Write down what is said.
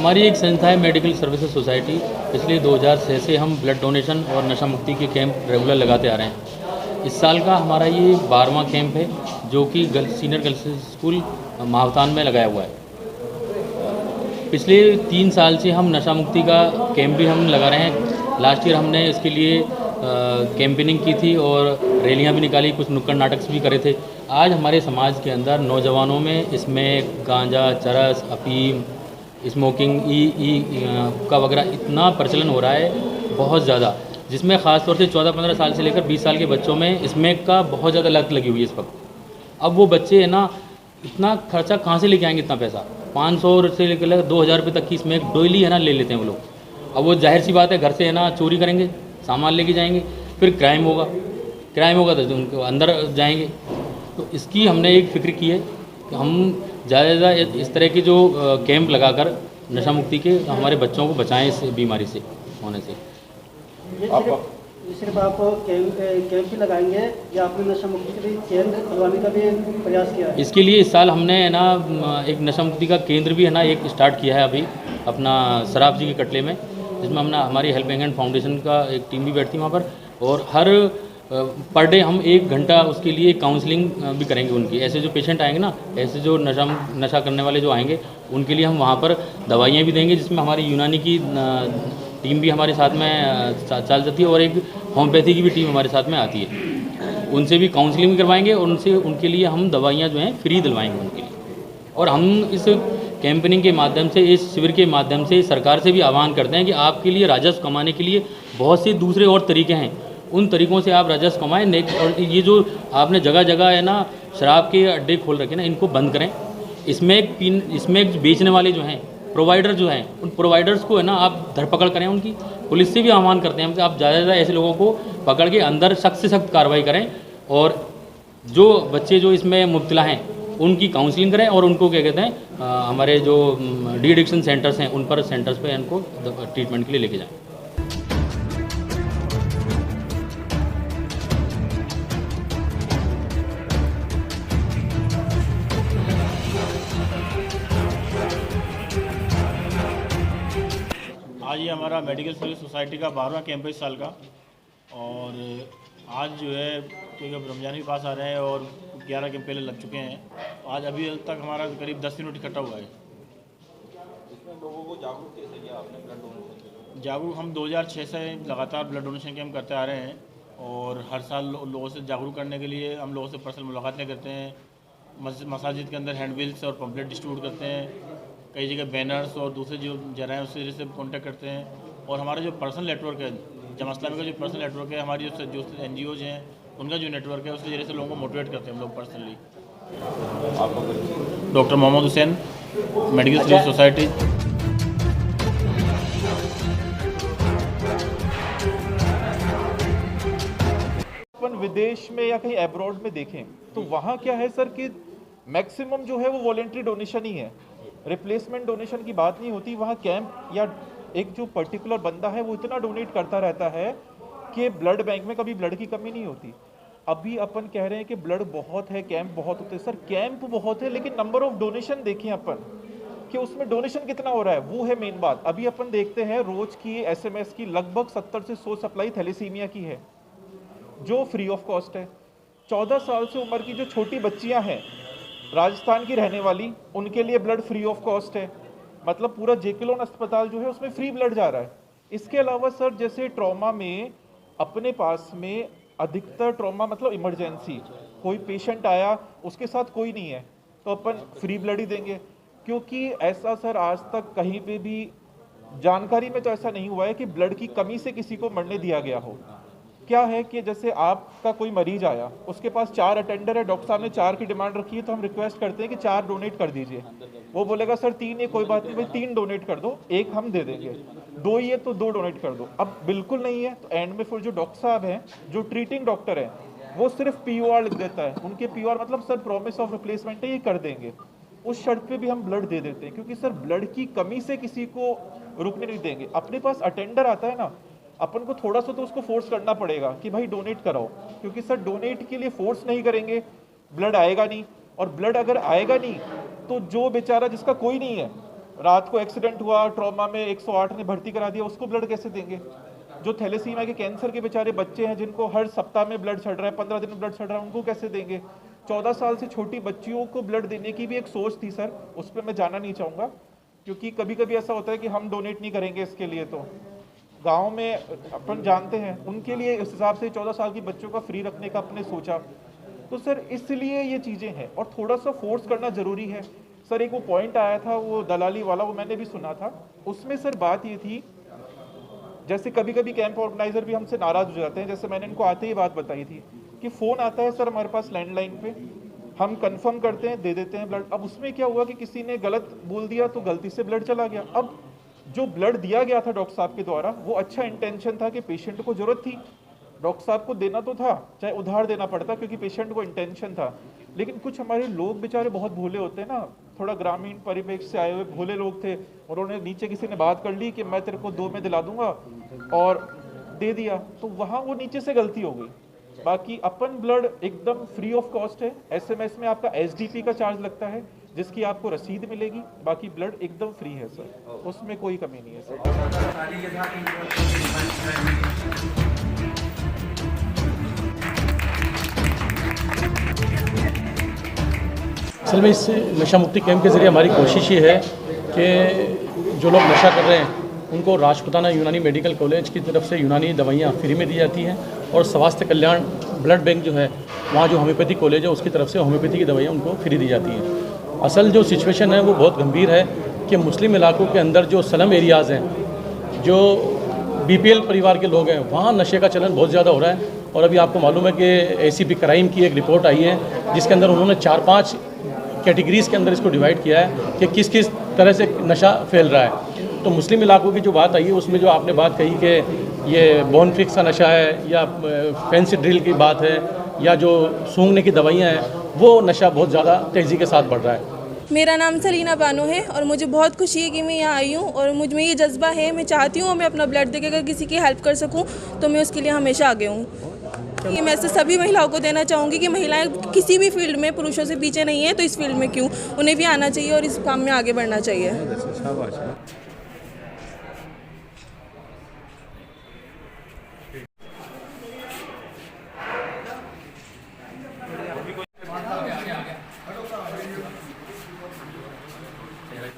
हमारी एक संस्था है मेडिकल सर्विसेज सोसाइटी। पिछले 2006 से हम ब्लड डोनेशन और नशा मुक्ति के कैंप रेगुलर लगाते आ रहे हैं। इस साल का हमारा ये 12वां कैंप है, जो कि सीनियर गर्ल्स स्कूल महावतान में लगाया हुआ है। पिछले 3 साल से हम नशा मुक्ति का कैंप भी हम लगा रहे हैं। लास्ट ईयर हमने इसके लिए कैंपेनिंग की थी और रैलियां भी निकाली, कुछ नुक्कड़ नाटक भी करे थे। आज हमारे समाज के अंदर नौजवानों में इसमें गांजा, चरस, अफीम, स्मोकिंग, हुक्का वगैरह इतना प्रचलन हो रहा है, बहुत ज़्यादा, जिसमें ख़ासतौर से 14-15 साल से लेकर 20 साल के बच्चों में स्मोक का बहुत ज़्यादा लत लगी हुई है इस वक्त। अब वो बच्चे है ना, इतना खर्चा कहाँ से लेके आएंगे? इतना पैसा 500 से लेकर 2000 रुपये तक की स्मोक डोली है ना ले लेते हैं वो लोग। अब वो जाहिर सी बात है, घर से है ना चोरी करेंगे, सामान लेके जाएंगे, फिर क्राइम होगा तो उनको अंदर जाएंगे। तो इसकी हमने एक फ़िक्र की है कि हम ज़्यादा से ज़्यादा इस तरह के जो कैंप लगाकर नशा मुक्ति के हमारे बच्चों को बचाएं इस बीमारी से होने से। सिर्फ आप कैंप ही लगाएंगे या आपने नशा मुक्ति के लिए केंद्र खुलवाने का भी प्रयास किया है? इसके लिए इस साल हमने है ना एक नशा मुक्ति का केंद्र भी है ना एक स्टार्ट किया है अभी अपना सराफ जी के कटले में, जिसमें हमने हमारी हेल्पिंग हैंड फाउंडेशन का एक टीम भी बैठती है वहाँ पर। और हर पर डे हम 1 घंटा उसके लिए काउंसलिंग भी करेंगे उनकी। ऐसे जो पेशेंट आएंगे ना, ऐसे जो नशा करने वाले जो आएंगे, उनके लिए हम वहाँ पर दवाइयाँ भी देंगे, जिसमें हमारी यूनानी की टीम भी हमारे साथ में चल जाती है और एक होम्योपैथी की भी टीम हमारे साथ में आती है। उनसे भी काउंसलिंग भी करवाएंगे और उनके लिए हम दवाइयाँ जो हैं फ्री दिलवाएंगे उनके लिए। और हम इस कैंपेनिंग के माध्यम से, इस शिविर के माध्यम से सरकार से भी आह्वान करते हैं कि आपके लिए राजस्व कमाने के लिए बहुत से दूसरे और तरीके हैं, उन तरीक़ों से आप राजस्व कमाएं। और ये जो आपने जगह जगह है ना शराब के अड्डे खोल रखे ना, इनको बंद करें। इसमें बेचने वाले जो हैं, प्रोवाइडर जो हैं, उन प्रोवाइडर्स को है ना आप धरपकड़ करें उनकी। पुलिस से भी आह्वान करते हैं हम कि आप ज़्यादा से ज़्यादा ऐसे लोगों को पकड़ के अंदर सख्त से सख्त कार्रवाई करें और जो बच्चे जो इसमें मुब्तला हैं उनकी काउंसलिंग करें और उनको क्या कहते हैं हमारे जो डी एडिक्शन सेंटर्स हैं उन पर सेंटर्स पे इनको ट्रीटमेंट के लिए लेके जाएं। आज ये हमारा मेडिकल सर्विस सोसाइटी का 12वां कैंप है इस साल का। और आज जो है क्योंकि अब रमज़ान भी पास आ रहे हैं और 11 कैंप पहले लग चुके हैं, आज अभी तक हमारा करीब 10 यूनिट इकट्ठा हुआ है। इसमें लोगों को जागरूक कैसे किया आपने ब्लड डोनेशन? जागरूक हम 2006 से लगातार ब्लड डोनेशन कैंप करते आ रहे हैं और हर साल लोगों से जागरूक करने के लिए हम लोगों से पर्सनल मुलाकातें करते हैं। मसाजिद के अंदर हैंडबिल्स और पम्पलेट डिस्ट्रीब्यूट करते हैं, कई जगह बैनर्स और दूसरे जो जरा हैं उससे से कॉन्टैक्ट करते हैं। और हमारा जो पर्सनल नेटवर्क है, जमात इस्लामी का जो पर्सनल नेटवर्क है, हमारी जो NGOs हैं उनका जो नेटवर्क है, उसके जरिए से लोगों को मोटिवेट करते हैं हम लोग personally. Doctor Mohammed Hussain, medical service society. अपन विदेश में या कहीं एब्रॉड में देखें तो वहाँ क्या है सर कि मैक्सिमम जो है वो वॉलेंट्री डोनेशन ही है, रिप्लेसमेंट डोनेशन की बात नहीं होती। वहाँ कैंप या एक जो पर्टिकुलर बंदा है वो इतना डोनेट करता रहता है कि ब्लड बैंक में कभी ब्लड की कमी नहीं होती। अभी अपन कह रहे हैं कि ब्लड बहुत है, कैंप बहुत होते हैं। सर कैंप बहुत है लेकिन नंबर ऑफ डोनेशन देखें अपन कि उसमें डोनेशन कितना हो रहा है, वो है मेन बात। अभी अपन देखते हैं रोज की SMS की लगभग 70 से 100 सप्लाई थैलेसीमिया की है जो फ्री ऑफ कॉस्ट है। 14 साल से उम्र की जो छोटी बच्चियां हैं राजस्थान की रहने वाली, उनके लिए ब्लड फ्री ऑफ कॉस्ट है। मतलब पूरा जेके अस्पताल जो है उसमें फ्री ब्लड जा रहा है। इसके अलावा सर जैसे ट्रॉमा में अपने पास में अधिकतर ट्रॉमा मतलब इमरजेंसी, कोई पेशेंट आया उसके साथ कोई नहीं है तो अपन फ्री ब्लड ही देंगे, क्योंकि ऐसा सर आज तक कहीं पे भी जानकारी में तो ऐसा नहीं हुआ है कि ब्लड की कमी से किसी को मरने दिया गया हो। क्या है कि जैसे आपका कोई मरीज आया, उसके पास 4 अटेंडर है, डॉक्टर साहब ने 4 की डिमांड रखी है तो हम रिक्वेस्ट करते हैं कि 4 डोनेट कर दीजिए। वो बोलेगा सर 3 है, कोई बात नहीं भाई 3 डोनेट कर दो, 1 हम दे देंगे। 2 ही है तो 2 डोनेट कर दो। अब बिल्कुल नहीं है तो एंड में फिर जो डॉक्टर साहब हैं, जो ट्रीटिंग डॉक्टर है, वो सिर्फ POR लिख देता है। उनके POR मतलब सर प्रॉमिस ऑफ रिप्लेसमेंट है, ये कर देंगे। उस शर्त पे भी हम ब्लड दे देते हैं, क्योंकि सर ब्लड की कमी से किसी को रुकने नहीं देंगे। अपने पास अटेंडर आता है ना, अपन को थोड़ा सा तो उसको फोर्स करना पड़ेगा कि भाई डोनेट कराओ, क्योंकि सर डोनेट के लिए फोर्स नहीं करेंगे ब्लड आएगा नहीं। और ब्लड अगर आएगा नहीं तो जो बेचारा जिसका कोई नहीं है रात को एक्सीडेंट हुआ, ट्रॉमा में 108 ने भर्ती करा दिया, उसको ब्लड कैसे देंगे? जो थैलेसीमिया के कैंसर के बेचारे बच्चे हैं जिनको हर सप्ताह में ब्लड चढ़ रहा है, 15 दिन में ब्लड चढ़ रहा है, उनको कैसे देंगे? 14 साल से छोटी बच्चियों को ब्लड देने की भी एक सोच थी सर, उस पर मैं जाना नहीं चाहूँगा, क्योंकि कभी कभी ऐसा होता है कि हम डोनेट नहीं करेंगे इसके लिए, तो गाँव में अपन जानते हैं उनके लिए इस हिसाब से 14 साल की बच्चों का फ्री रखने का अपने सोचा। तो सर इसलिए ये चीज़ें हैं और थोड़ा सा फोर्स करना ज़रूरी है। सर एक वो पॉइंट आया था वो दलाली वाला, वो मैंने भी सुना था, उसमें सर बात ये थी जैसे कभी कभी कैंप ऑर्गेनाइजर भी हमसे नाराज हो जाते हैं, जैसे मैंने इनको आते ही बात बताई थी कि फ़ोन आता है सर हमारे पास लैंडलाइन पे, हम कंफर्म करते हैं, दे देते हैं ब्लड। अब उसमें क्या हुआ कि किसी ने गलत बोल दिया तो गलती से ब्लड चला गया। अब जो ब्लड दिया गया था डॉक्टर साहब के द्वारा वो अच्छा इंटेंशन था कि पेशेंट को ज़रूरत थी, डॉक्टर साहब को देना तो था, चाहे उधार देना पड़ता क्योंकि पेशेंट को इंटेंशन था। लेकिन कुछ हमारे लोग बेचारे बहुत भोले होते हैं ना, थोड़ा ग्रामीण परिवेश से आए हुए भोले लोग थे, उन्होंने नीचे किसी ने बात कर ली कि मैं तेरे को 2 में दिला दूंगा और दे दिया, तो वहाँ वो नीचे से गलती हो गई। बाकी अपन ब्लड एकदम फ्री ऑफ कॉस्ट है, SMS में आपका SDP का चार्ज लगता है जिसकी आपको रसीद मिलेगी, बाकी ब्लड एकदम फ्री है सर, उसमें कोई कमी नहीं है सर। असल में इस नशा मुक्ति कैंप के ज़रिए हमारी कोशिश ये है कि जो लोग नशा कर रहे हैं उनको राजपुताना यूनानी मेडिकल कॉलेज की तरफ से यूनानी दवाइयाँ फ्री में दी जाती हैं और स्वास्थ्य कल्याण ब्लड बैंक जो है वहाँ जो होम्योपैथी कॉलेज है उसकी तरफ से होम्योपैथी की दवाइयाँ उनको फ्री दी जाती हैं। असल जो सिचुएशन है वो बहुत गंभीर है कि मुस्लिम इलाकों के अंदर जो स्लम एरियाज़ हैं, जो BPL परिवार के लोग हैं, वहाँ नशे का चलन बहुत ज़्यादा हो रहा है। और अभी आपको मालूम है कि ACP क्राइम की एक रिपोर्ट आई है जिसके अंदर उन्होंने 4-5 कैटेगरीज़ के अंदर इसको डिवाइड किया है कि किस किस तरह से नशा फैल रहा है। तो मुस्लिम इलाकों की जो बात आई है उसमें जो आपने बात कही कि ये बोन फिक्स का नशा है या फैंसी ड्रिल की बात है या जो सूंघने की दवाइयाँ हैं, वो नशा बहुत ज़्यादा तेज़ी के साथ बढ़ रहा है। मेरा नाम सलीना बानो है और मुझे बहुत खुशी है कि मैं यहाँ आई हूँ और मुझ में ये जज्बा है, मैं चाहती हूँ मैं अपना ब्लड देकर अगर किसी की हेल्प कर सकूँ तो मैं उसके लिए हमेशा आगे हूँ। ये मैसेज सभी महिलाओं को देना चाहूँगी कि महिलाएं किसी भी फील्ड में पुरुषों से पीछे नहीं है, तो इस फील्ड में क्यों, उन्हें भी आना चाहिए और इस काम में आगे बढ़ना चाहिए।